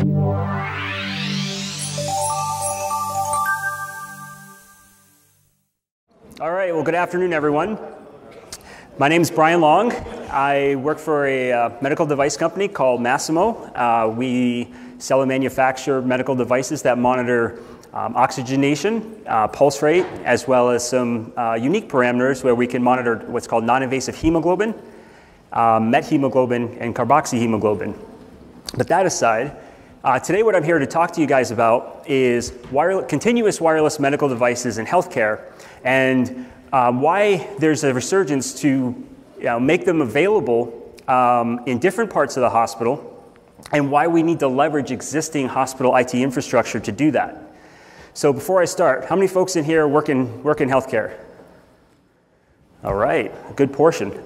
All right, well, good afternoon, everyone. My name is Brian Long. I work for a medical device company called Masimo. We sell and manufacture medical devices that monitor oxygenation, pulse rate, as well as some unique parameters where we can monitor what's called non-invasive hemoglobin, methemoglobin, and carboxyhemoglobin. But that aside, today what I'm here to talk to you guys about is continuous wireless medical devices in healthcare, and why there's a resurgence to make them available in different parts of the hospital, and why we need to leverage existing hospital IT infrastructure to do that. So before I start, how many folks in here work in healthcare? All right, a good portion.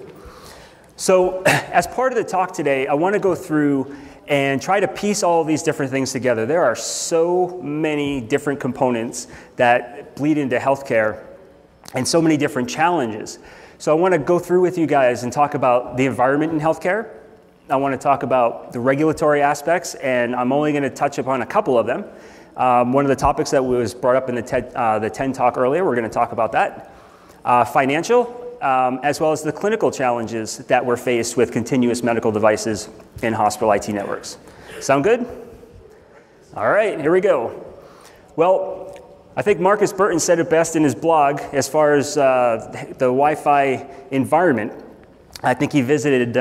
So as part of the talk today, I want to go through and try to piece all of these different things together. There are so many different components that bleed into healthcare and so many different challenges. So I want to go through with you guys and talk about the environment in healthcare. I want to talk about the regulatory aspects, and I'm only going to touch upon a couple of them. One of the topics that was brought up in the TED talk earlier, we're going to talk about that. Financial, as well as the clinical challenges that we're faced with continuous medical devices in hospital IT networks. Sound good? All right, here we go. Well, I think Marcus Burton said it best in his blog as far as the Wi-Fi environment. I think he visited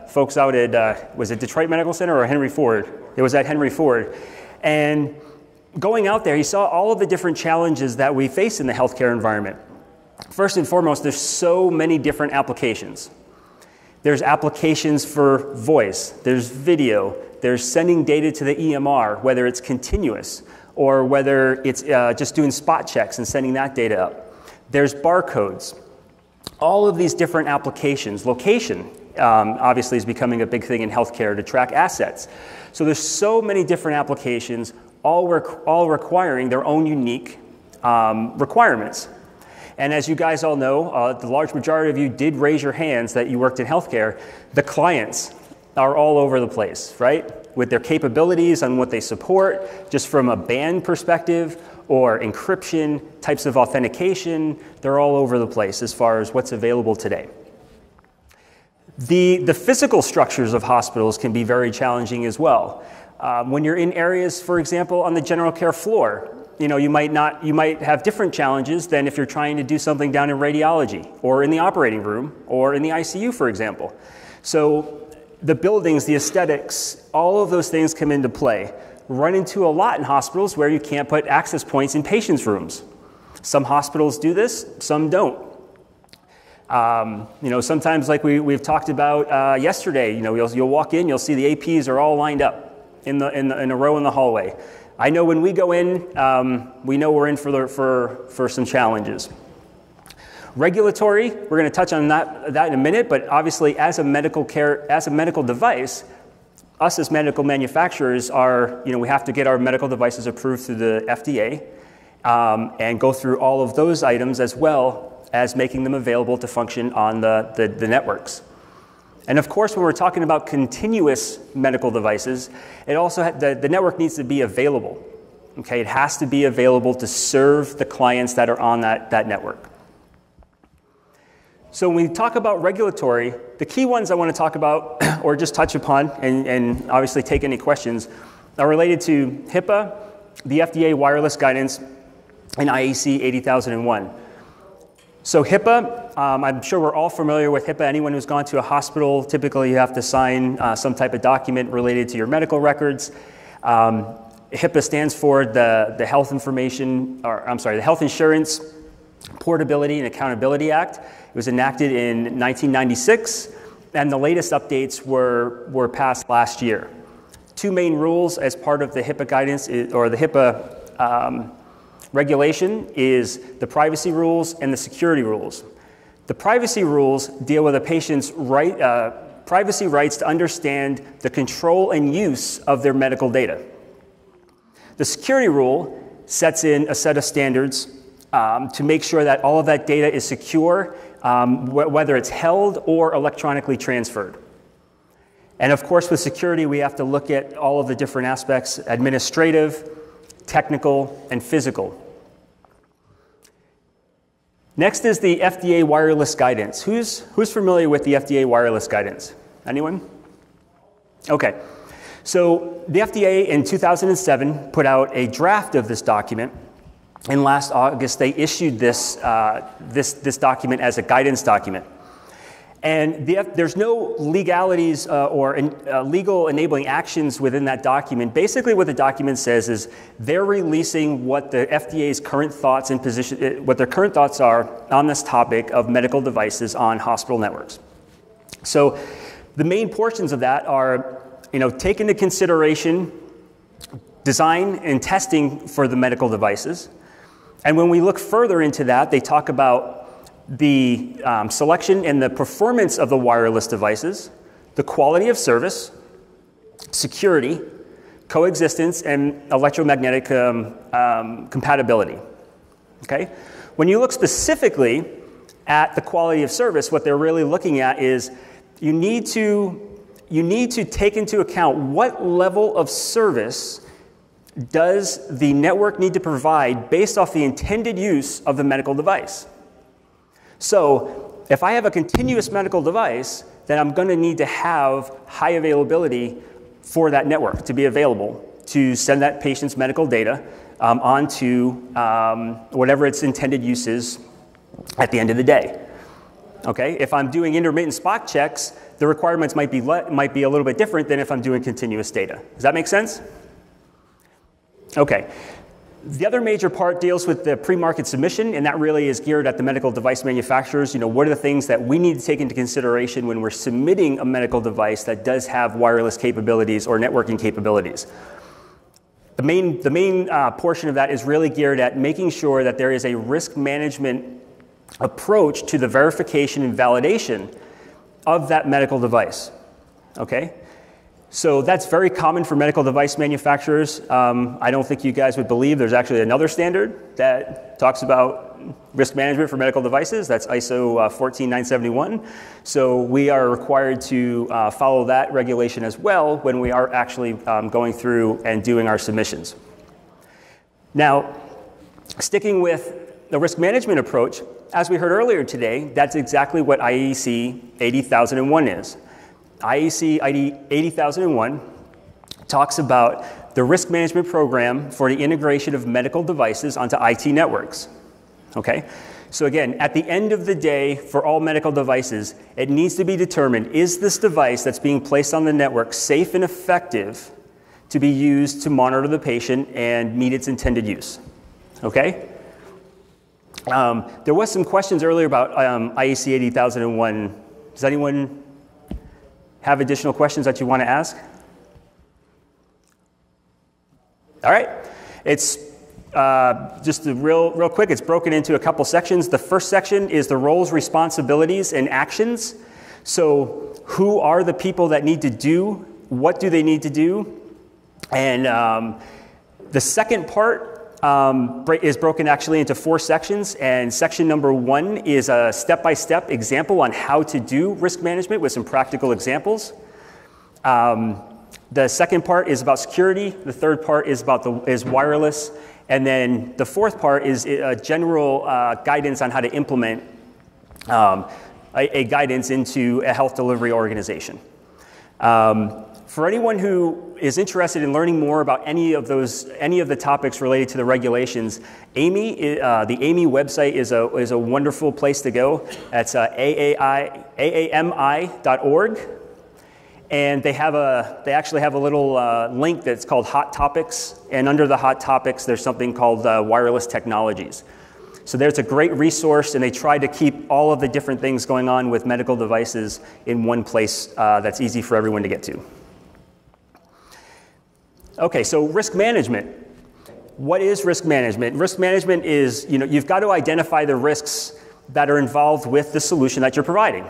folks out at, was it Detroit Medical Center or Henry Ford? It was at Henry Ford. And going out there, he saw all of the different challenges that we face in the healthcare environment. First and foremost, there's so many different applications. There's applications for voice, there's video, there's sending data to the EMR, whether it's continuous or whether it's just doing spot checks and sending that data up. There's barcodes. All of these different applications. Location, obviously, is becoming a big thing in healthcare to track assets. So there's so many different applications, all requiring their own unique requirements. And as you guys all know, the large majority of you did raise your hands that you worked in healthcare. The clients are all over the place, right? With their capabilities on what they support, just from a band perspective or encryption, types of authentication, they're all over the place as far as what's available today. The physical structures of hospitals can be very challenging as well. When you're in areas, for example, on the general care floor, you might have different challenges than if you're trying to do something down in radiology or in the operating room or in the ICU, for example. So the buildings, the aesthetics, all of those things come into play. Run into a lot in hospitals where you can't put access points in patients' rooms. Some hospitals do this, some don't. Sometimes, like we've talked about yesterday, you'll walk in, you'll see the APs are all lined up in a row in the hallway. I know when we go in, we know we're in for some challenges. Regulatory, we're going to touch on that in a minute, but obviously as a medical device, us as medical manufacturers we have to get our medical devices approved through the FDA and go through all of those items as well as making them available to function on the networks. And of course, when we're talking about continuous medical devices, it also the network needs to be available. Okay, it has to be available to serve the clients that are on that network. So when we talk about regulatory, the key ones I want to talk about or just touch upon and obviously take any questions are related to HIPAA, the FDA Wireless Guidance, and IEC 80001. So HIPAA, I'm sure we're all familiar with HIPAA. Anyone who's gone to a hospital, typically you have to sign some type of document related to your medical records. HIPAA stands for the Health Insurance Portability and Accountability Act. It was enacted in 1996, and the latest updates were passed last year. Two main rules as part of the HIPAA guidance, or the HIPAA regulation, is the privacy rules and the security rules. The privacy rules deal with a patient's privacy rights to understand the control and use of their medical data. The security rule sets in a set of standards to make sure that all of that data is secure, whether it's held or electronically transferred. And of course, with security, we have to look at all of the different aspects: administrative, technical, and physical. Next is the FDA wireless guidance. Who's familiar with the FDA wireless guidance? Anyone? Okay. So the FDA in 2007 put out a draft of this document, and last August they issued this document as a guidance document. And there's no legalities or legal enabling actions within that document. Basically what the document says is they're releasing what the FDA's current thoughts and position, what their current thoughts are on this topic of medical devices on hospital networks. So the main portions of that are, take into consideration design and testing for the medical devices. And when we look further into that, they talk about the selection and the performance of the wireless devices, the quality of service, security, coexistence, and electromagnetic compatibility. Okay? When you look specifically at the quality of service, what they're really looking at is you need to take into account what level of service does the network need to provide based off the intended use of the medical device. So if I have a continuous medical device, then I'm going to need to have high availability for that network to be available to send that patient's medical data onto whatever its intended use is at the end of the day. Okay? If I'm doing intermittent spot checks, the requirements might be a little bit different than if I'm doing continuous data. Does that make sense? Okay. The other major part deals with the pre-market submission, and that really is geared at the medical device manufacturers. What are the things that we need to take into consideration when we're submitting a medical device that does have wireless capabilities or networking capabilities? The main portion of that is really geared at making sure that there is a risk management approach to the verification and validation of that medical device. Okay? So that's very common for medical device manufacturers. I don't think you guys would believe there's actually another standard that talks about risk management for medical devices. That's ISO 14971. So we are required to follow that regulation as well when we are actually going through and doing our submissions. Now, sticking with the risk management approach, as we heard earlier today, that's exactly what IEC 80001 is. IEC 80001 talks about the risk management program for the integration of medical devices onto IT networks. Okay? So again, at the end of the day, for all medical devices, it needs to be determined, is this device that's being placed on the network safe and effective to be used to monitor the patient and meet its intended use? Okay? There was some questions earlier about IEC 80001. Does anyone have additional questions that you want to ask? All right. It's just real quick. It's broken into a couple sections. The first section is the roles, responsibilities, and actions. So who are the people that need to do? What do they need to do? And the second part is broken actually into 4 sections, and section number 1 is a step-by-step example on how to do risk management with some practical examples. The second part is about security. The third part is is wireless, and then the fourth part is a general guidance on how to implement a guidance into a health delivery organization. For anyone who is interested in learning more about any of the topics related to the regulations, the AAMI website is a wonderful place to go. That's aami.org, and they actually have a little link that's called Hot Topics, and under the Hot Topics, there's something called wireless technologies. So there's a great resource, and they try to keep all of the different things going on with medical devices in one place that's easy for everyone to get to. Okay, so risk management. What is risk management? Risk management is, you've got to identify the risks that are involved with the solution that you're providing.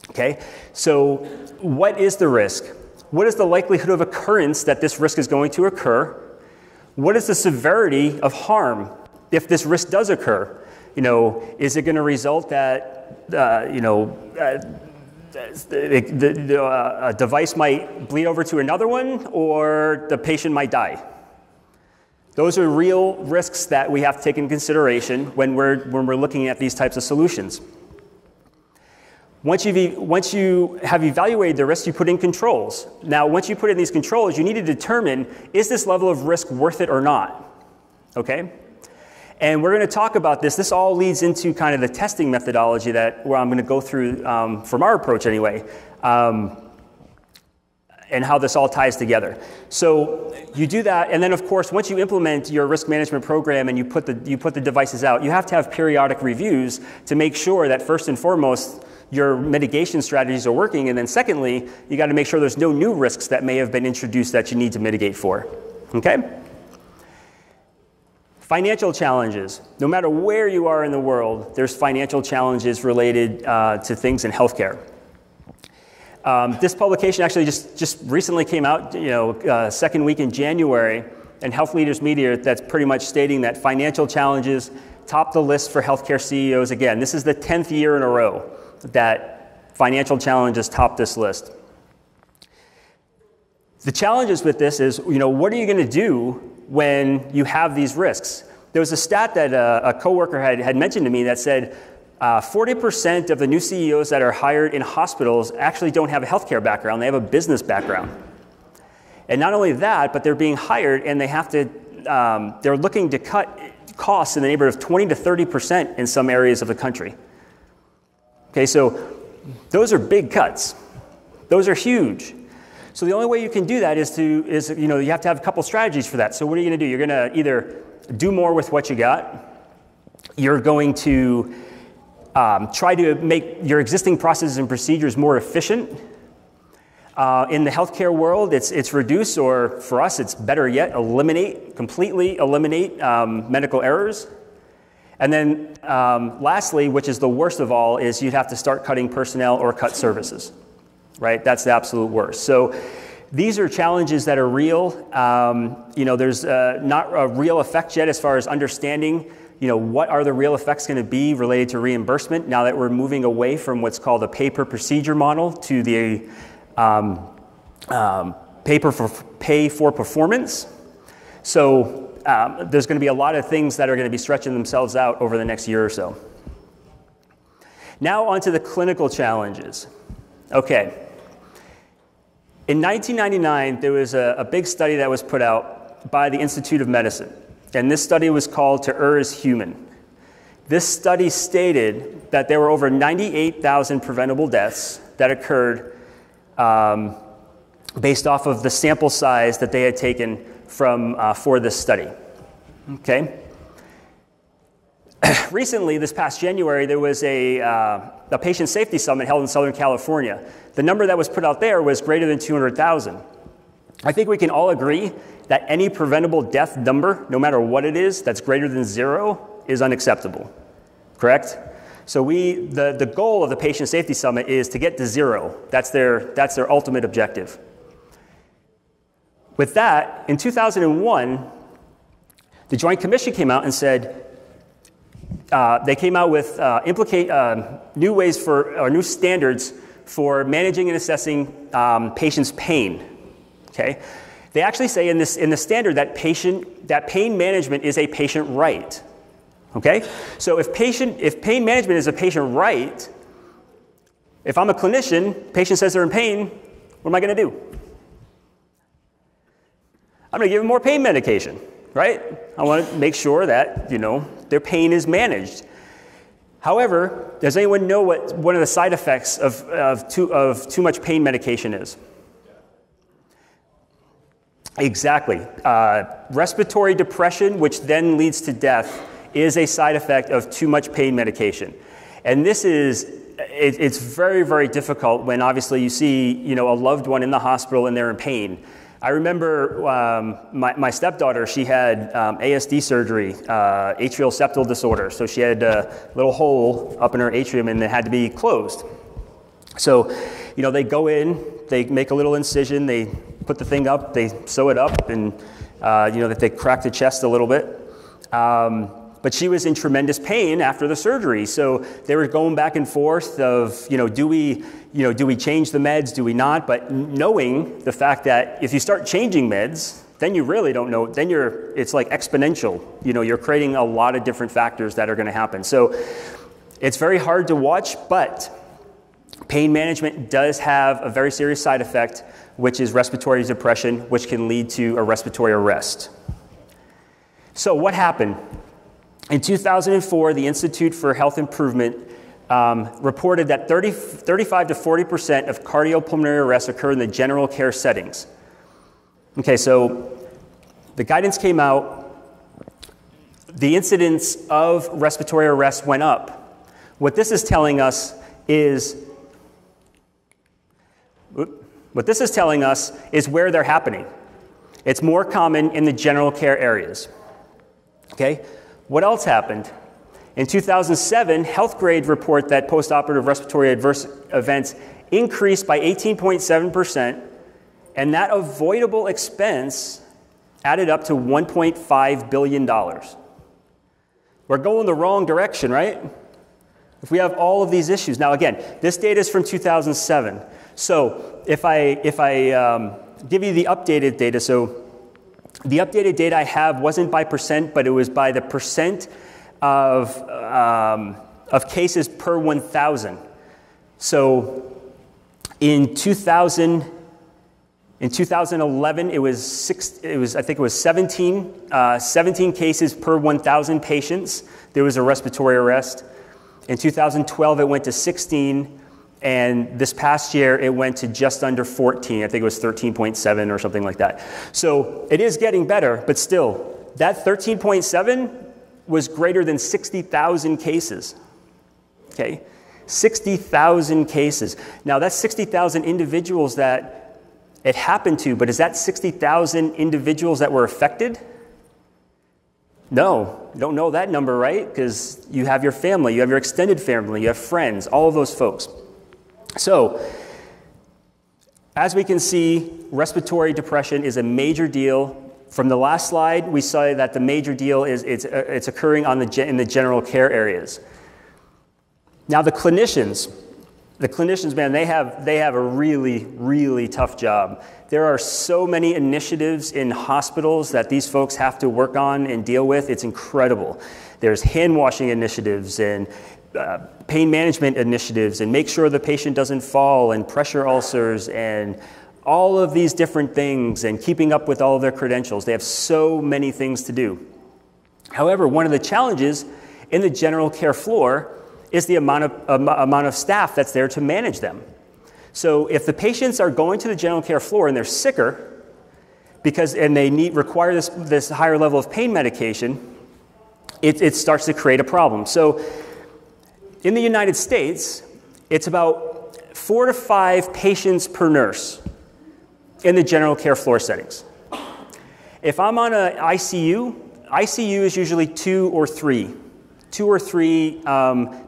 Okay, so what is the risk? What is the likelihood of occurrence that this risk is going to occur? What is the severity of harm if this risk does occur? Is it going to result that, a device might bleed over to another one, or the patient might die. Those are real risks that we have to take into consideration when we're looking at these types of solutions. Once you have evaluated the risks, you put in controls. Now, once you put in these controls, you need to determine, is this level of risk worth it or not? Okay? And we're going to talk about this. This all leads into kind of the testing methodology where I'm going to go through from our approach anyway, and how this all ties together. So you do that, and then of course, once you implement your risk management program and you put the devices out, you have to have periodic reviews to make sure that first and foremost, your mitigation strategies are working, and then secondly, you got to make sure there's no new risks that may have been introduced that you need to mitigate for. Okay? Financial challenges. No matter where you are in the world, there's financial challenges related to things in healthcare. This publication actually just recently came out, second week in January, and Health Leaders Media, that's pretty much stating that financial challenges top the list for healthcare CEOs. Again, this is the 10th year in a row that financial challenges top this list. The challenges with this is, what are you going to do when you have these risks? There was a stat that a coworker had mentioned to me that said 40% of the new CEOs that are hired in hospitals actually don't have a healthcare background, they have a business background. And not only that, but they're being hired and they have to, they're looking to cut costs in the neighborhood of 20 to 30% in some areas of the country. Okay, so those are big cuts. Those are huge. So the only way you can do that is you have to have a couple strategies for that. So what are you going to do? You're going to either do more with what you got. You're going to try to make your existing processes and procedures more efficient. In the healthcare world, it's reduce, or for us, it's better yet, completely eliminate medical errors. And then lastly, which is the worst of all, is you'd have to start cutting personnel or cut services, right? That's the absolute worst. So these are challenges that are real. There's not a real effect yet as far as understanding, what are the real effects going to be related to reimbursement now that we're moving away from what's called a pay-per-procedure model to the pay for performance. So there's going to be a lot of things that are going to be stretching themselves out over the next year or so. Now onto the clinical challenges. Okay. In 1999, there was a big study that was put out by the Institute of Medicine, and this study was called To Err is Human. This study stated that there were over 98,000 preventable deaths that occurred based off of the sample size that they had taken for this study. Okay. Recently, this past January, there was a patient safety summit held in Southern California. The number that was put out there was greater than 200,000. I think we can all agree that any preventable death number, no matter what it is, that's greater than 0 is unacceptable. Correct? So the goal of the patient safety summit is to get to 0. That's their ultimate objective. With that, in 2001, the Joint Commission came out and said, they came out with new ways or new standards for managing and assessing patients' pain. Okay, they actually say in the standard that pain management is a patient right. Okay, so if pain management is a patient right, if I'm a clinician, patient says they're in pain, what am I going to do? I'm going to give them more pain medication, right? I want to make sure that their pain is managed. However, does anyone know what one of the side effects of too much pain medication is? Exactly. Respiratory depression, which then leads to death, is a side effect of too much pain medication. And it's very, very difficult when obviously you see, a loved one in the hospital and they're in pain. I remember my stepdaughter, she had ASD surgery, atrial septal disorder. So she had a little hole up in her atrium and it had to be closed. So, they go in, they make a little incision, they put the thing up, they sew it up, and, that they crack the chest a little bit. But she was in tremendous pain after the surgery. So they were going back and forth of, do we change the meds, do we not? But knowing the fact that if you start changing meds, then you really don't know, then it's like exponential. You're creating a lot of different factors that are going to happen. So it's very hard to watch, but pain management does have a very serious side effect, which is respiratory depression, which can lead to a respiratory arrest. So what happened? In 2004, the Institute for Health Improvement reported that 35 to 40% of cardiopulmonary arrests occur in the general care settings. Okay, so the guidance came out. The incidence of respiratory arrest went up. What this is telling us is where they're happening. It's more common in the general care areas. Okay, what else happened? In 2007, Healthgrade report that postoperative respiratory adverse events increased by 18.7%, and that avoidable expense added up to $1.5 billion. We're going the wrong direction, right? If we have all of these issues. Now again, this data is from 2007. So if I give you the updated data, so the updated data I have wasn't by percent, but it was by the percent of cases per 1,000. So in 2011, it was I think it was 17 cases per 1,000 patients. There was a respiratory arrest. In 2012, it went to 16. And this past year, it went to just under 14. I think it was 13.7 or something like that. So it is getting better, but still, that 13.7 was greater than 60,000 cases. Okay? 60,000 cases. Now, that's 60,000 individuals that it happened to, but is that 60,000 individuals that were affected? No, you don't know that number, right? Because you have your family, you have your extended family, you have friends, all of those folks. So, as we can see, respiratory depression is a major deal. From the last slide, we saw that the major deal is it's occurring in the general care areas. Now, the clinicians, man, they have a really, really tough job. There are so many initiatives in hospitals that these folks have to work on and deal with. It's incredible. There's hand washing initiatives and pain management initiatives and make sure the patient doesn't fall and pressure ulcers and all of these different things and keeping up with all of their credentials. They have so many things to do. However, one of the challenges in the general care floor is the amount of staff that's there to manage them. So if the patients are going to the general care floor and they're sicker and they require this higher level of pain medication, it starts to create a problem. So in the United States, it's about 4 to 5 patients per nurse in the general care floor settings. If I'm on an ICU is usually 2 or 3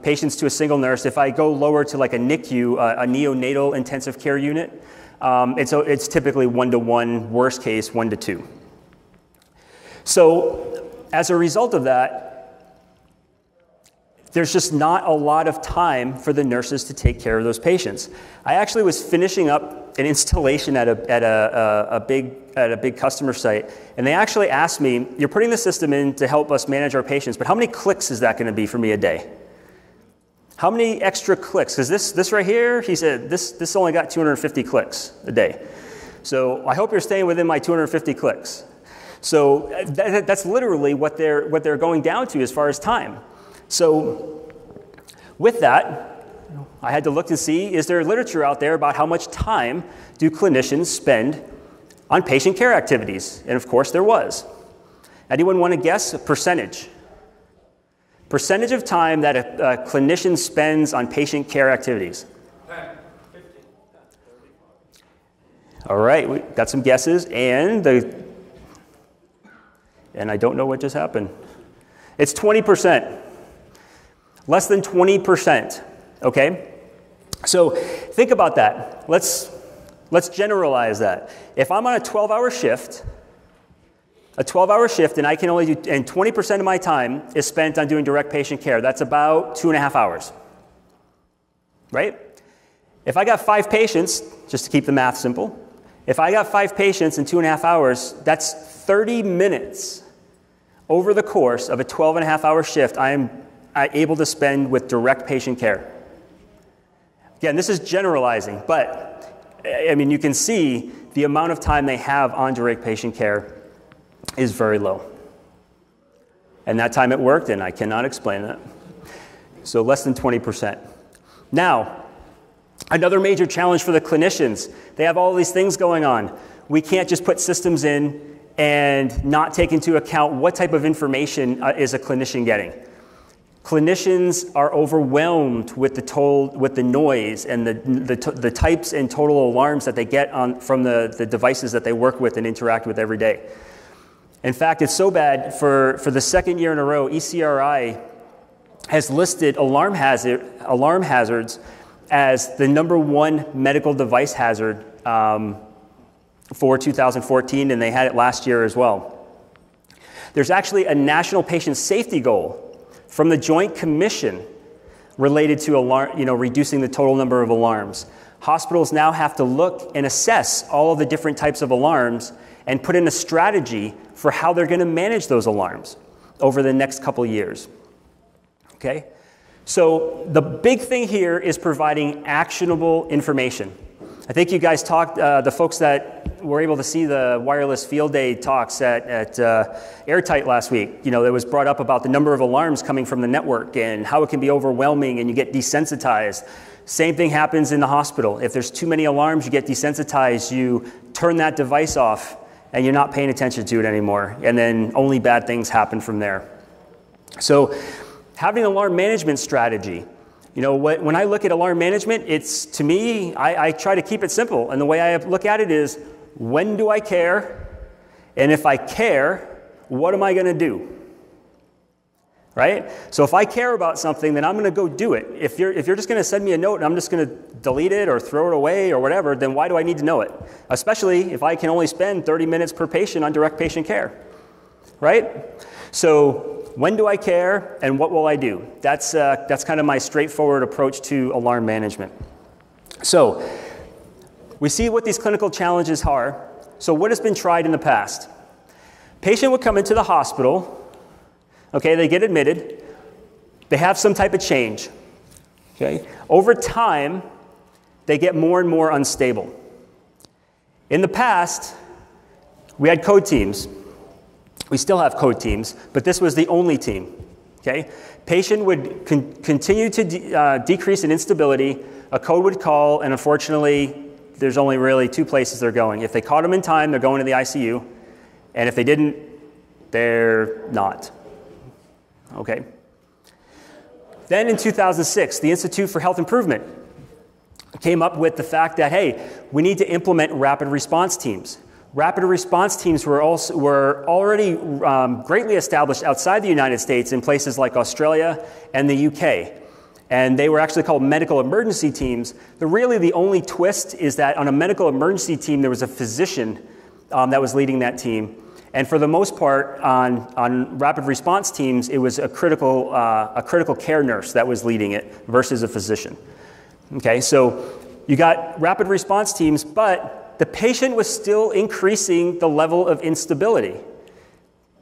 patients to a single nurse. If I go lower to like a NICU, a neonatal intensive care unit, it's typically 1-to-1, worst case 1-to-2. So as a result of that, there's just not a lot of time for the nurses to take care of those patients. I actually was finishing up an installation at a big customer site, and they actually asked me, "You're putting the system in to help us manage our patients, but how many clicks is that going to be for me a day? How many extra clicks? Because this right here," he said, this only got 250 clicks a day. So I hope you're staying within my 250 clicks. So that's literally what they're going down to as far as time. So with that, I had to look to see, is there literature out there about how much time do clinicians spend on patient care activities? And of course there was. Anyone want to guess a percentage? Percentage of time that a clinician spends on patient care activities? 10, 15, 30. All right, we got some guesses, and I don't know what just happened. It's 20%. Less than 20%, okay? So think about that. Let's generalize that. If I'm on a 12-hour shift, a 12-hour shift, and I can only do, and 20% of my time is spent on doing direct patient care. That's about 2.5 hours, right? If I got 5 patients, just to keep the math simple, if I got 5 patients in 2.5 hours, that's 30 minutes over the course of a 12.5-hour shift I am able to spend with direct patient care. Again, this is generalizing, but I mean, you can see the amount of time they have on direct patient care is very low. And that time it worked, and I cannot explain that. So less than 20%. Now, another major challenge for the clinicians. They have all these things going on. We can't just put systems in and not take into account what type of information is a clinician getting. Clinicians are overwhelmed with the noise and the types and total alarms that they get from the devices that they work with and interact with every day. In fact, it's so bad, for the second year in a row, ECRI has listed alarm hazards as the #1 medical device hazard for 2014, and they had it last year as well. There's actually a national patient safety goal from the Joint Commission related to reducing the total number of alarms. Hospitals now have to look and assess all of the different types of alarms and put in a strategy for how they're going to manage those alarms over the next couple years. Okay? So the big thing here is providing actionable information. I think you guys talked, the folks that were able to see the wireless field day talks at Airtight last week, it was brought up about the number of alarms coming from the network and how it can be overwhelming and you get desensitized. Same thing happens in the hospital. If there's too many alarms, you get desensitized, you turn that device off and you're not paying attention to it anymore. And then only bad things happen from there. So having an alarm management strategy, when I look at alarm management, to me, I try to keep it simple. And the way I look at it is, when do I care? And if I care, what am I going to do? Right? So if I care about something, then I'm going to go do it. If you're just going to send me a note and I'm just going to delete it or throw it away or whatever, then why do I need to know it? Especially if I can only spend 30 minutes per patient on direct patient care. Right? So when do I care and what will I do? That's kind of my straightforward approach to alarm management. So we see what these clinical challenges are. So what has been tried in the past? Patient would come into the hospital. Okay, they get admitted. They have some type of change. Okay? Over time, they get more and more unstable. In the past, we had code teams. We still have code teams, but this was the only team. Okay? Patient would continue to decrease in instability. A code would call, and unfortunately, there's only really 2 places they're going. If they caught them in time, they're going to the ICU, and if they didn't, they're not. Okay. Then in 2006, the Institute for Health Improvement came up with the fact that, hey, we need to implement rapid response teams. Rapid response teams were already greatly established outside the United States in places like Australia and the UK. And they were actually called medical emergency teams. The only twist is that on a medical emergency team, there was a physician that was leading that team. And for the most part, on rapid response teams, it was a critical care nurse that was leading it versus a physician. Okay, so you got rapid response teams, but the patient was still increasing the level of instability.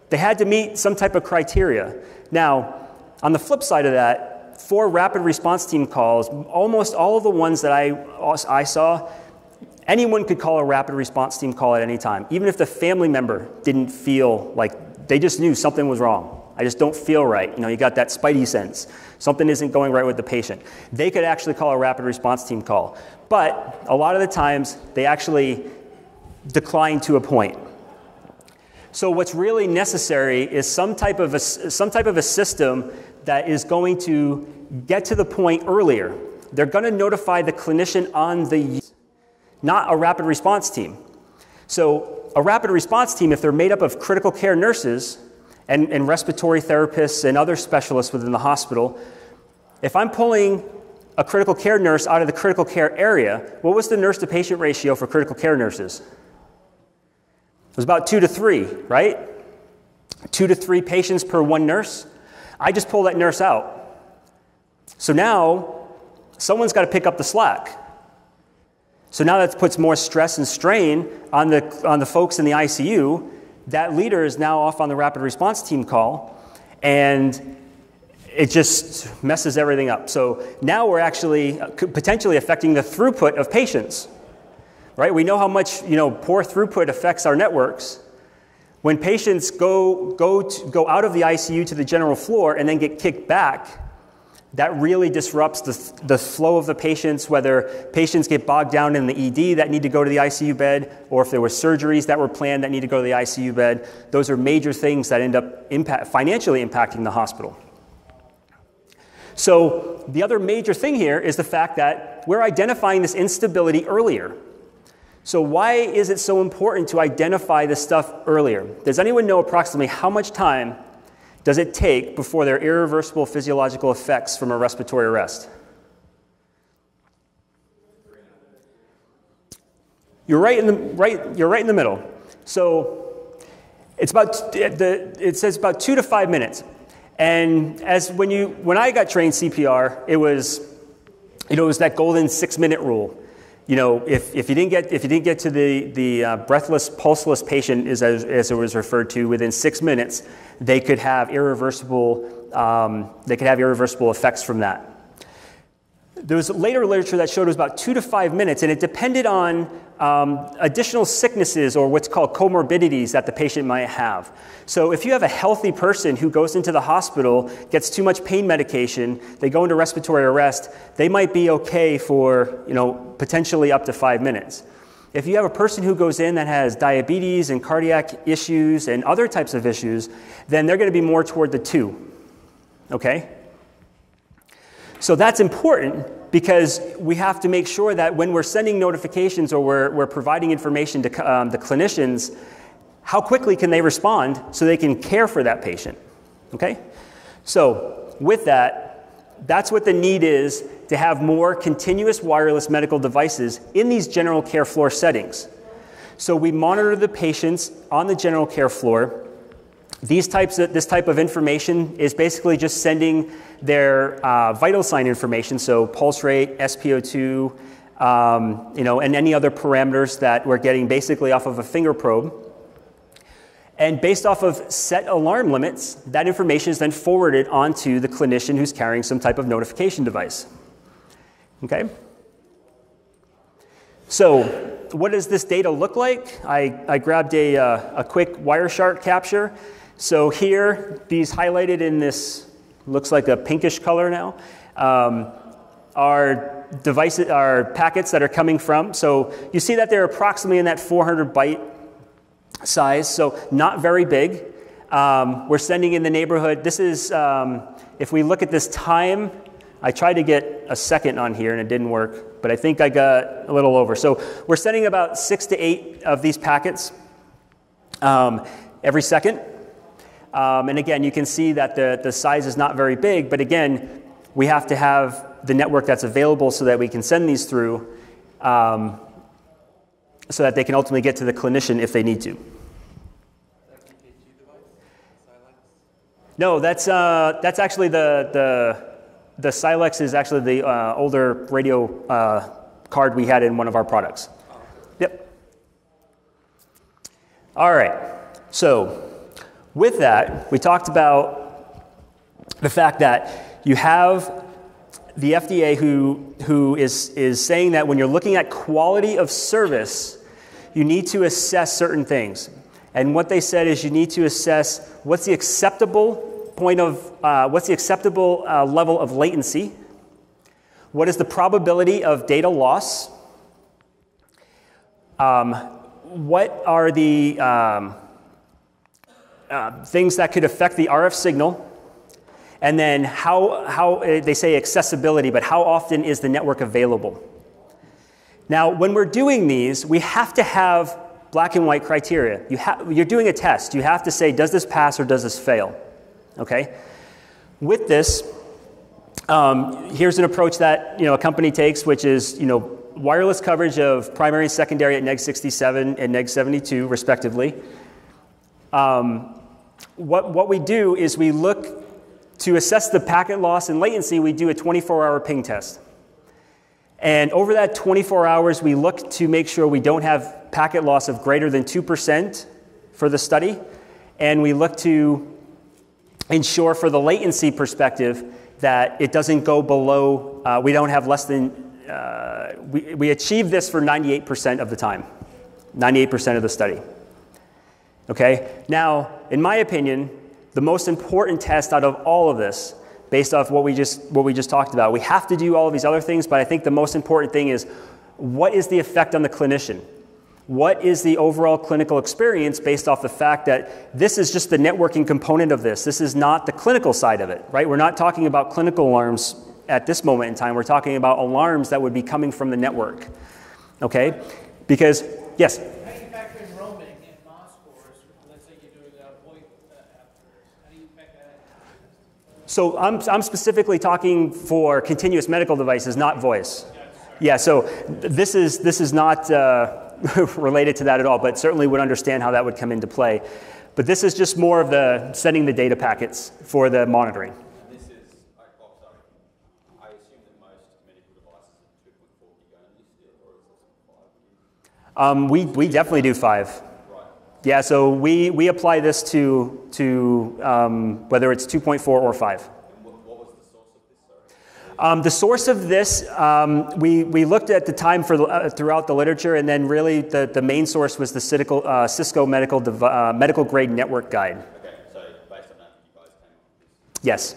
They had to meet some type of criteria. Now, on the flip side of that, for rapid response team calls, almost all of the ones that I saw, anyone could call a rapid response team call at any time, even if the family member didn't feel like, they just knew something was wrong. I just don't feel right. You got that spidey sense. Something isn't going right with the patient. They could actually call a rapid response team call. But a lot of the times, they actually decline to a point. So what's really necessary is some type of a system that is going to get to the point earlier. They're going to notify the clinician on the, not a rapid response team. So a rapid response team, if they're made up of critical care nurses and respiratory therapists and other specialists within the hospital, if I'm pulling a critical care nurse out of the critical care area, what was the nurse to patient ratio for critical care nurses? It was about 2 to 3, right? 2 to 3 patients per one nurse, I just pull that nurse out. So now someone's got to pick up the slack. So now that puts more stress and strain on the folks in the ICU. That leader is now off on the rapid response team call, and it just messes everything up. So now we're actually potentially affecting the throughput of patients, right? We know how much poor throughput affects our networks. When patients go out of the ICU to the general floor and then get kicked back, that really disrupts the flow of the patients, whether patients get bogged down in the ED that need to go to the ICU bed, or if there were surgeries that were planned that need to go to the ICU bed. Those are major things that end up financially impacting the hospital. So the other major thing here is the fact that we're identifying this instability earlier. So why is it so important to identify this stuff earlier? Does anyone know approximately how much time does it take before there are irreversible physiological effects from a respiratory arrest? You're right in the middle. So it's it says about 2 to 5 minutes. And when I got trained CPR, it was that golden 6-minute rule. If you didn't get to the breathless, pulseless patient, as it was referred to, within 6 minutes, they could have irreversible effects from that. There was later literature that showed it was about 2 to 5 minutes, and it depended on additional sicknesses or what's called comorbidities that the patient might have. So if you have a healthy person who goes into the hospital, gets too much pain medication, they go into respiratory arrest, they might be okay for potentially up to 5 minutes. If you have a person who goes in that has diabetes and cardiac issues and other types of issues, then they're going to be more toward the 2. Okay? So that's important because we have to make sure that when we're sending notifications or we're providing information to the clinicians, how quickly can they respond so they can care for that patient? Okay? So with that, that's what the need is, to have more continuous wireless medical devices in these general care floor settings. So we monitor the patients on the general care floor. This type of information is basically just sending their vital sign information, so pulse rate, SpO2, and any other parameters that we're getting basically off of a finger probe. And based off of set alarm limits, that information is then forwarded onto the clinician who's carrying some type of notification device. Okay? So what does this data look like? I grabbed a quick Wireshark capture. So here, these highlighted in this, looks like a pinkish color now, are devices, are packets that are coming from. So you see that they're approximately in that 400 byte size, so not very big. We're sending in the neighborhood. This is, if we look at this time, I tried to get a second on here and it didn't work, but I think I got a little over. So we're sending about 6 to 8 of these packets every second. And again, you can see that the size is not very big, but again, we have to have the network that's available so that we can send these through so that they can ultimately get to the clinician if they need to. No, that's actually the Silex is actually the older radio card we had in one of our products. Yep. All right. So with that, we talked about the fact that you have the FDA who is saying that when you're looking at quality of service, you need to assess certain things. And what they said is you need to assess what's the acceptable level of latency, what is the probability of data loss, what are the things that could affect the RF signal, and then how they say accessibility, but how often is the network available? Now, when we're doing these, we have to have black and white criteria. You're doing a test. You have to say, does this pass or does this fail? Okay? With this, here's an approach that a company takes, which is wireless coverage of primary and secondary at neg 67 and neg 72, respectively. what we do is we look to assess the packet loss and latency. We do a 24-hour ping test. And over that 24 hours, we look to make sure we don't have packet loss of greater than 2% for the study. And we look to ensure for the latency perspective that it doesn't go below, we don't have less than, we achieve this for 98% of the time, 98% of the study. Okay? Now, in my opinion, the most important test out of all of this, based off what we just talked about, we have to do all of these other things, but I think the most important thing is, what is the effect on the clinician? What is the overall clinical experience based off the fact that this is just the networking component of this? This is not the clinical side of it, right? We're not talking about clinical alarms at this moment in time. We're talking about alarms that would be coming from the network, okay? Because, yes? How do you factor in roaming and MOS scores? Let's say you're doing VoIP afterwards. How do you factor that in? So I'm specifically talking for continuous medical devices, not voice. Yeah, so this is not related to that at all, but certainly would understand how that would come into play. But this is just more of the setting the data packets for the monitoring. And this is, sorry, I assume that most medical devices are 2.4 gig only still, or is this 5 gig? We definitely do 5. Right. Yeah, so we apply this to whether it's 2.4 or 5. What was the source of this, sorry? The source of this, we looked at the time for throughout the literature, and then really the main source was the Cisco medical grade network guide. Okay, so based on that, you guys came up with this? Yes.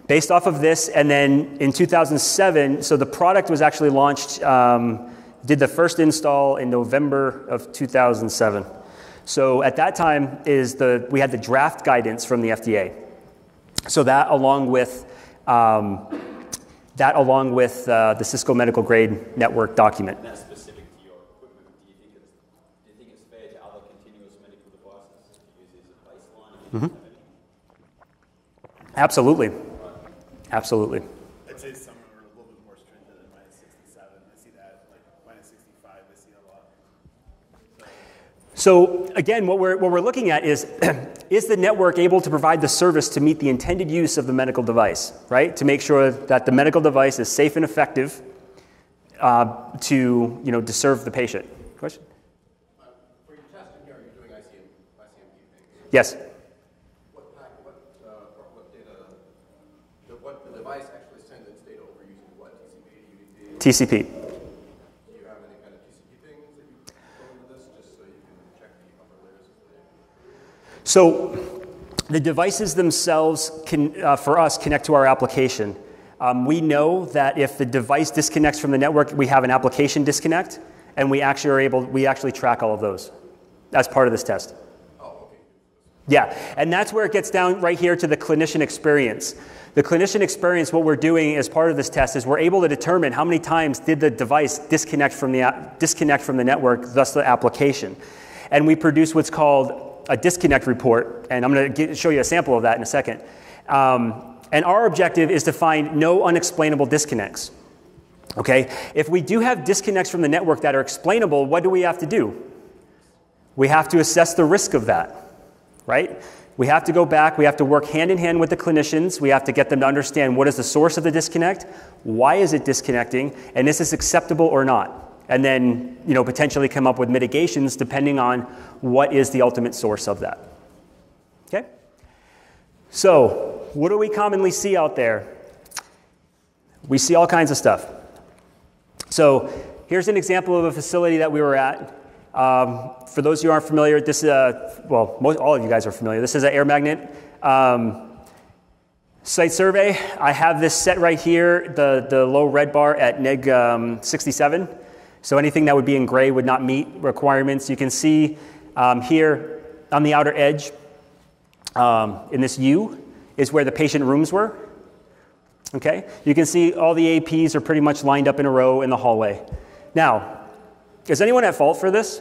Based off of this, and then in 2007, so the product was actually launched, did the first install in November of 2007. So at that time we had the draft guidance from the FDA. So that along with the Cisco medical grade network document. And that's specific to your equipment. Do you think it's fair to other continuous medical devices to use this as a baseline? Mm-hmm. Absolutely. Absolutely. I'd say some are a little bit more stringent than -67. I see that, like -65, I see a lot. So again, what we're looking at is the network able to provide the service to meet the intended use of the medical device, right? To make sure that the medical device is safe and effective to serve the patient. Question? For your testing here, you're doing ICMP things. Yes. What the device actually sends its data over using what? TCP, UDP? TCP. Do you have any kind of TCP things that you throw into this just so you can check the upper layers of the data? So the devices themselves can, for us, connect to our application. We know that if the device disconnects from the network, we have an application disconnect, and we actually track all of those as part of this test. Oh, okay. Yeah, and that's where it gets down right here to the clinician experience. The clinician experience, what we're doing as part of this test is we're able to determine how many times did the device disconnect from the network, thus the application. And we produce what's called a disconnect report, and I'm going to show you a sample of that in a second. And our objective is to find no unexplainable disconnects. Okay? If we do have disconnects from the network that are explainable, what do we have to do? We have to assess the risk of that, right? We have to go back, we have to work hand in hand with the clinicians, we have to get them to understand what is the source of the disconnect, why is it disconnecting, and is this acceptable or not? And then, potentially come up with mitigations depending on what is the ultimate source of that. Okay? So, what do we commonly see out there? We see all kinds of stuff. So, here's an example of a facility that we were at. For those of you who aren't familiar, this is all of you guys are familiar. This is an air magnet site survey. I have this set right here, the low red bar at neg 67. So anything that would be in gray would not meet requirements. You can see here on the outer edge, in this U, is where the patient rooms were. Okay? You can see all the APs are pretty much lined up in a row in the hallway. Now, is anyone at fault for this?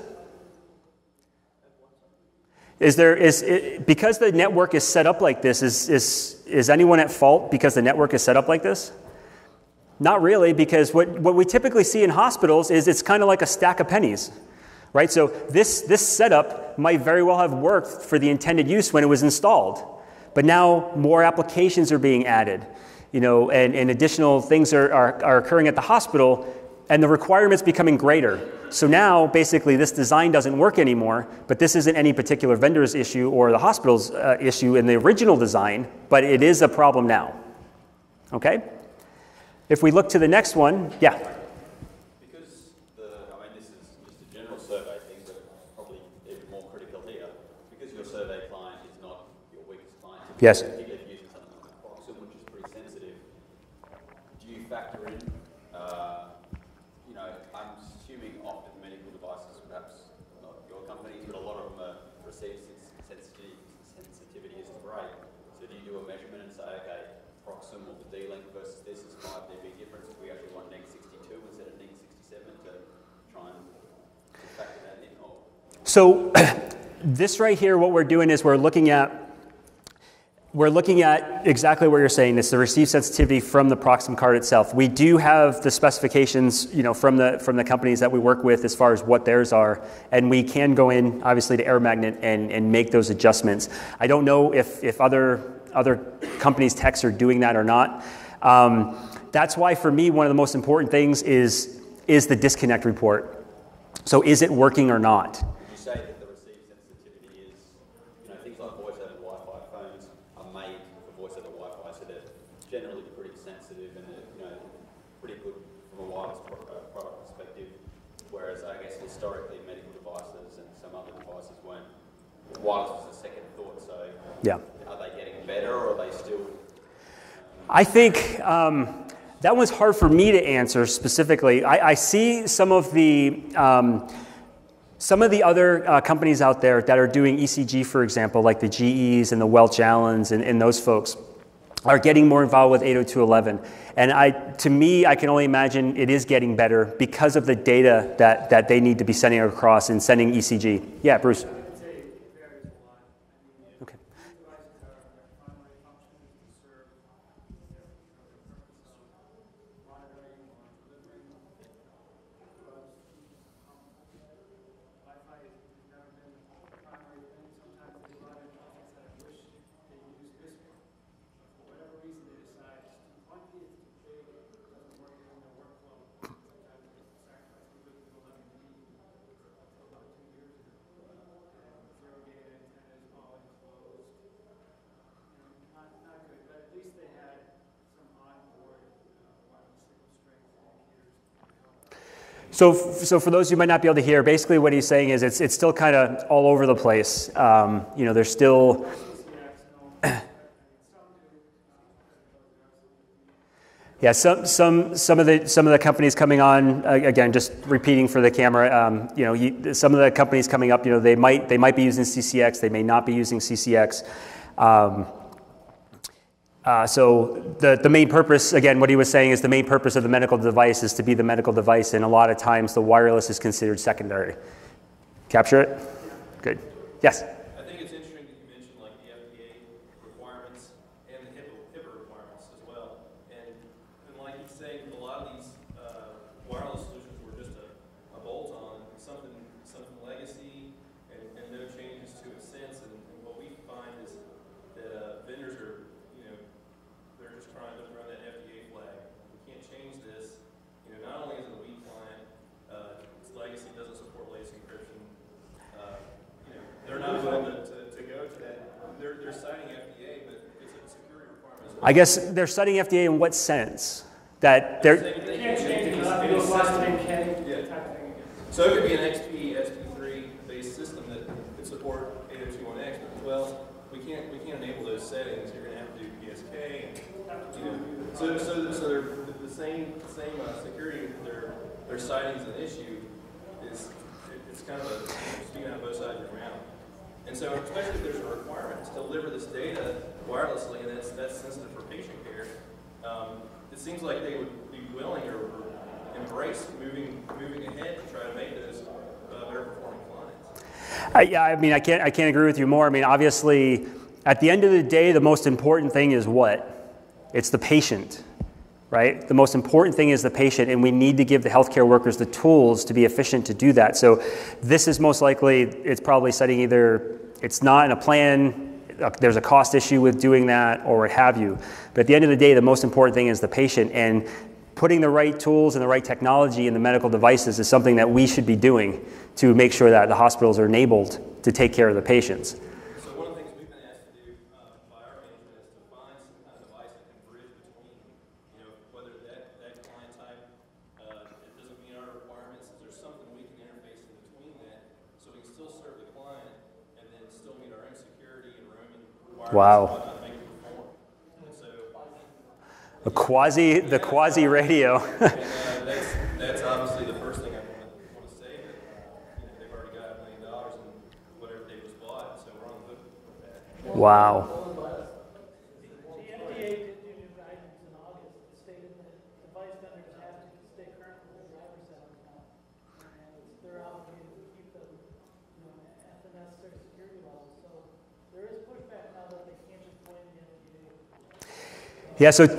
Because the network is set up like this, is anyone at fault because the network is set up like this? Not really, because what we typically see in hospitals is it's kind of like a stack of pennies, right? So this setup might very well have worked for the intended use when it was installed, but now more applications are being added, and additional things are occurring at the hospital, and the requirements becoming greater. So now, basically, this design doesn't work anymore, but this isn't any particular vendor's issue or the hospital's issue in the original design, but it is a problem now. Okay? If we look to the next one, yeah? Because this is just a general survey thing, but probably even more critical here, because your survey client is not your weakest client. Yes. Particularly if you're using something like Proxim, which is pretty sensitive, do you factor in, I'm assuming often medical devices, perhaps not your companies, but a lot of them receive sensitivity as to rate. So do you do a measurement and say, okay, Proxim or the D-Link versus this is 5 dB difference if we actually want neg 62 instead of neg 67 to try and factor that in? Or? So this right here, what we're doing is we're looking at exactly what you're saying. It's the received sensitivity from the Proxim card itself. We do have the specifications, from the companies that we work with as far as what theirs are, and we can go in, obviously, to Air Magnet and make those adjustments. I don't know if other companies' techs are doing that or not. That's why, for me, one of the most important things is the disconnect report. So is it working or not? You say that the received sensitivity is, things like voice over Wi-Fi phones are made for voice over Wi-Fi, so they're generally pretty sensitive and they're, pretty good from a wireless product perspective. Whereas I guess historically medical devices and some other devices weren't. Wireless was a second thought. So yeah. Are they getting better or are they still? I think that one's hard for me to answer specifically. I see some of the other companies out there that are doing ECG, for example, like the GEs and the Welch Allens and those folks are getting more involved with 802.11. And to me, I can only imagine it is getting better because of the data that they need to be sending across and sending ECG. Yeah, Bruce. So for those who might not be able to hear, basically what he's saying is it's still kind of all over the place. There's still yeah, some of the companies coming on, again, just repeating for the camera. Some of the companies coming up, they might be using CCX, they may not be using CCX. So the main purpose, again, what he was saying is the main purpose of the medical device is to be the medical device, and a lot of times the wireless is considered secondary. Capture it? Good. Yes? I think it's interesting that you mentioned like the FDA requirements and the HIPAA requirements as well. And like he's saying, a lot of these wireless solutions were just a bolt-on, something legacy and no changes to it since. And what we find is that vendors are they're just trying to run that FDA flag. We can't change this. Not only is it a weak client, its legacy doesn't support latency encryption. They're not willing to go to that. They're citing FDA, but it's a security requirement. I guess they're citing FDA in what sense? That they're They can't change it, not be a system, So it could be an XP, SP3 based system that could support 802.1x, but well, we can't enable those settings. You're going to have to do PSK. So they're the same security they're citing as an issue is it's kind of speaking out both sides of your mouth. And so especially if there's a requirement to deliver this data wirelessly, and that's sensitive for patient care, it seems like they would be willing or embrace moving ahead to try to make those better performing clients. yeah, I mean, I can't agree with you more. I mean, obviously, at the end of the day, the most important thing is what? It's the patient. right? The most important thing is the patient, and we need to give the healthcare workers the tools to be efficient to do that. So this is most likely, it's probably setting either, it's not in a plan, there's a cost issue with doing that, or what have you. But at the end of the day, the most important thing is the patient, and putting the right tools and the right technology in the medical devices is something that we should be doing to make sure that the hospitals are enabled to take care of the patients. So one of the things we've been asked to do by our management is to find some kind of device that can bridge between, you know, whether that client type, it doesn't meet our requirements, is there something we can interface in between that so we can still serve the client and then still meet our own security and roaming requirements. Wow. And make it perform. And so The quasi radio. and that's obviously the first thing I want to say, that you know, they've already got $1 million in whatever they just bought, so we're on the hook for that. Wow. The FDA did do new guidance in August. It stated that device vendors have to stay current with the driver's account. And they're obligated to keep them, you know, at the necessary security level. So there is pushback now that they can't just blame the FDA. Yeah, so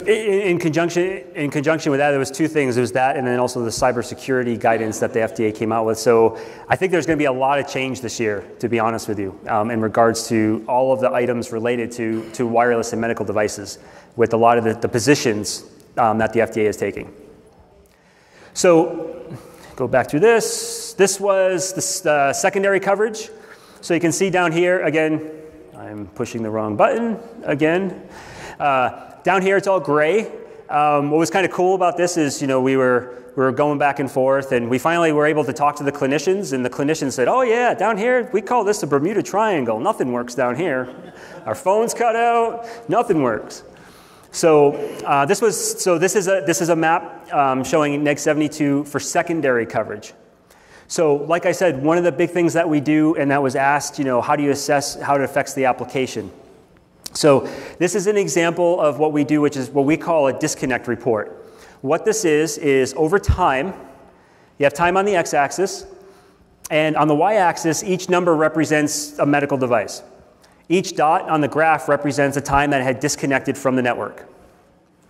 in conjunction with that, there was two things. There was that, and then also the cybersecurity guidance that the FDA came out with. So I think there's going to be a lot of change this year, to be honest with you, in regards to all of the items related to wireless and medical devices, with a lot of the positions that the FDA is taking. So go back through this. This was the secondary coverage. So you can see down here, again, I'm pushing the wrong button again. Down here, it's all gray. What was kind of cool about this is, you know, we were going back and forth, and we finally were able to talk to the clinicians, and the clinicians said, oh yeah, down here, we call this the Bermuda Triangle. Nothing works down here. Our phone's cut out, nothing works. So this is a map showing neg 72 for secondary coverage. So like I said, one of the big things that we do, and that was asked, you know, how do you assess how it affects the application? So this is an example of what we do, which is what we call a disconnect report. What this is over time, you have time on the x-axis, and on the y-axis, each number represents a medical device. Each dot on the graph represents a time that it had disconnected from the network.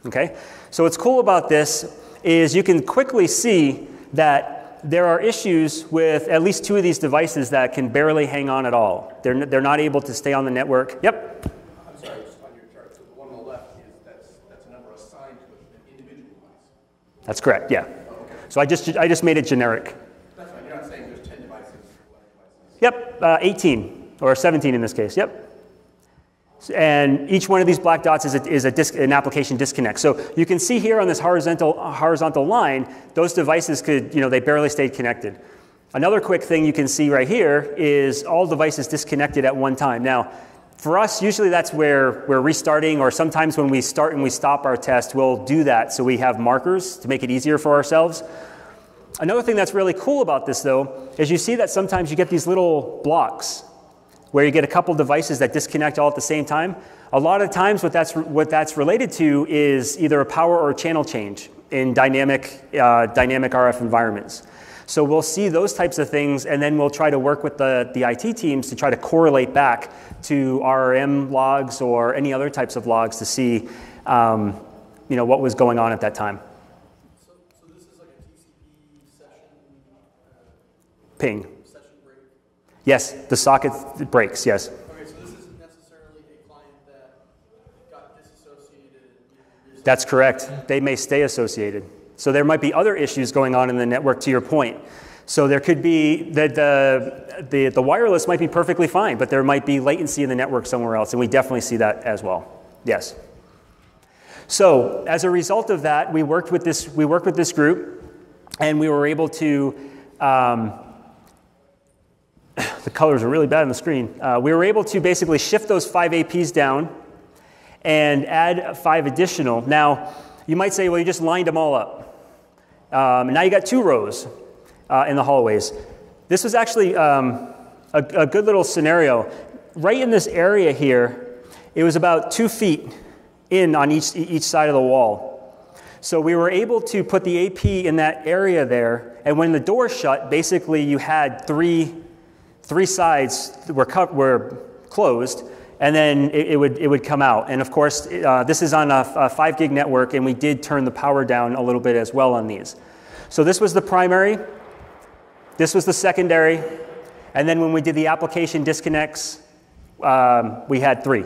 Okay? So what's cool about this is you can quickly see that there are issues with at least two of these devices that can barely hang on at all. They're not able to stay on the network. Yep? I'm sorry, just on your chart. So the one on the left is that's a number assigned to an individual device. That's correct, yeah. Oh, okay. So I just made it generic. That's fine. You're not saying there's 10 devices, 11 devices. Yep, 18, or 17 in this case, yep. And each one of these black dots is an application disconnect. So you can see here on this horizontal line, those devices could, you know, they barely stayed connected. Another quick thing you can see right here is all devices disconnected at one time. Now, for us, usually that's where we're restarting, or sometimes when we start and we stop our test, we'll do that so we have markers to make it easier for ourselves. Another thing that's really cool about this, though, is you see that sometimes you get these little blocks where you get a couple devices that disconnect all at the same time. A lot of times what that's related to is either a power or a channel change in dynamic RF environments. So we'll see those types of things, and then we'll try to work with the IT teams to try to correlate back to RRM logs or any other types of logs to see you know, what was going on at that time. So this is like a TCP session Ping. session break? Yes, the socket breaks, yes. Okay, so this isn't necessarily a client that got disassociated. That's correct. They may stay associated. So there might be other issues going on in the network, to your point. So there could be the wireless might be perfectly fine, but there might be latency in the network somewhere else, and we definitely see that as well. Yes. So as a result of that, we worked with this group, and we were able to. The colors are really bad on the screen. We were able to basically shift those 5 APs down and add 5 additional. Now, you might say, well, you just lined them all up. And now you got 2 rows in the hallways. This was actually a good little scenario. Right in this area here, it was about 2 feet in on each side of the wall. So we were able to put the AP in that area there, and when the door shut, basically you had three sides were closed, and then it would come out. And of course, this is on a 5 gig network, and we did turn the power down a little bit as well on these. So this was the primary, this was the secondary, and then when we did the application disconnects, we had 3.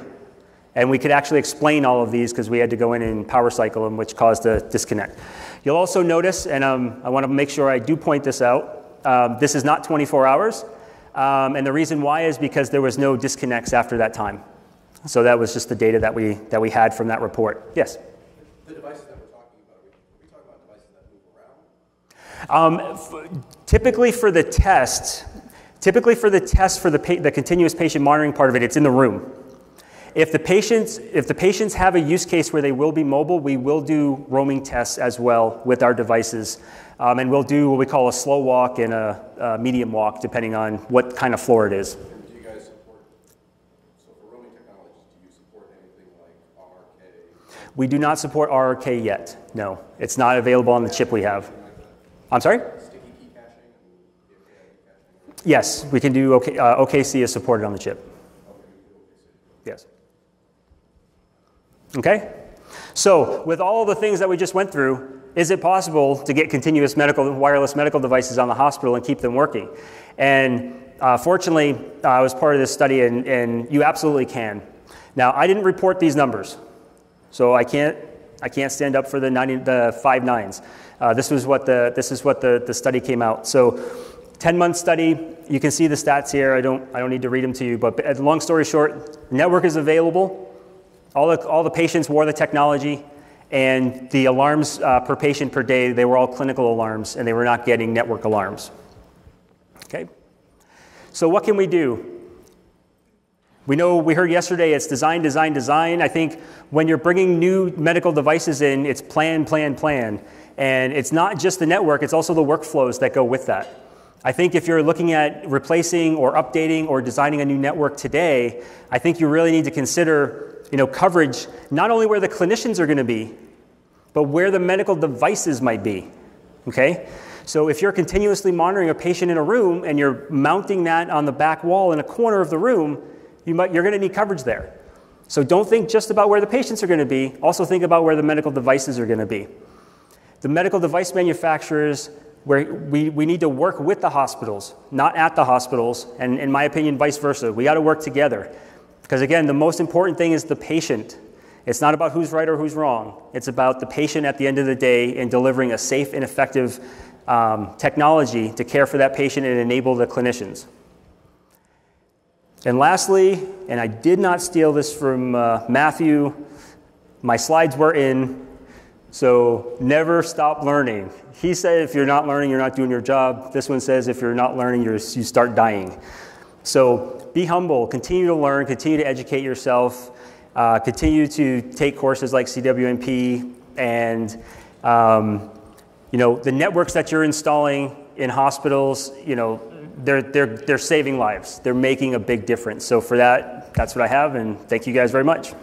And we could actually explain all of these because we had to go in and power cycle them, which caused a disconnect. You'll also notice, and I want to make sure I do point this out, this is not 24 hours. And the reason why is because there was no disconnects after that time. So that was just the data that we had from that report. Yes? The devices that we're talking about, are we talking about devices that move around? Typically for the test for the continuous patient monitoring part of it, it's in the room. If the patients have a use case where they will be mobile, we will do roaming tests as well with our devices. And we'll do what we call a slow walk and a medium walk, depending on what kind of floor it is. Do you guys support, so for roaming technologies, do you support anything like RRK? We do not support RRK yet, no. It's not available on the chip we have. I'm sorry? Sticky key caching and caching? Yes, we can do OKC is supported on the chip. Yes. Okay? So with all the things that we just went through, is it possible to get continuous wireless medical devices on the hospital and keep them working? And fortunately, I was part of this study, and you absolutely can. Now, I didn't report these numbers, so I can't stand up for the 5 nines. This is what the study came out. So 10-month study, you can see the stats here. I don't need to read them to you, but long story short, the network is available. All the patients wore the technology, and the alarms per patient per day, they were all clinical alarms, and they were not getting network alarms. Okay? So what can we do? We heard yesterday it's design, design, design. I think when you're bringing new medical devices in, it's plan, plan, plan. And it's not just the network, it's also the workflows that go with that. I think if you're looking at replacing or updating or designing a new network today, I think you really need to consider coverage, not only where the clinicians are going to be, but where the medical devices might be, okay? So if you're continuously monitoring a patient in a room and you're mounting that on the back wall in a corner of the room, you're going to need coverage there. So don't think just about where the patients are going to be, also think about where the medical devices are going to be. The medical device manufacturers, where we need to work with the hospitals, not at the hospitals, and in my opinion, vice versa. We got to work together. Because again, the most important thing is the patient. It's not about who's right or who's wrong. It's about the patient at the end of the day and delivering a safe and effective technology to care for that patient and enable the clinicians. And lastly, and I did not steal this from Matthew, my slides were in, so never stop learning. He said if you're not learning, you're not doing your job. This one says if you're not learning, you start dying. So be humble, continue to learn, continue to educate yourself, continue to take courses like CWNP, and the networks that you're installing in hospitals, they're saving lives. They're making a big difference. So for that, that's what I have, and thank you guys very much.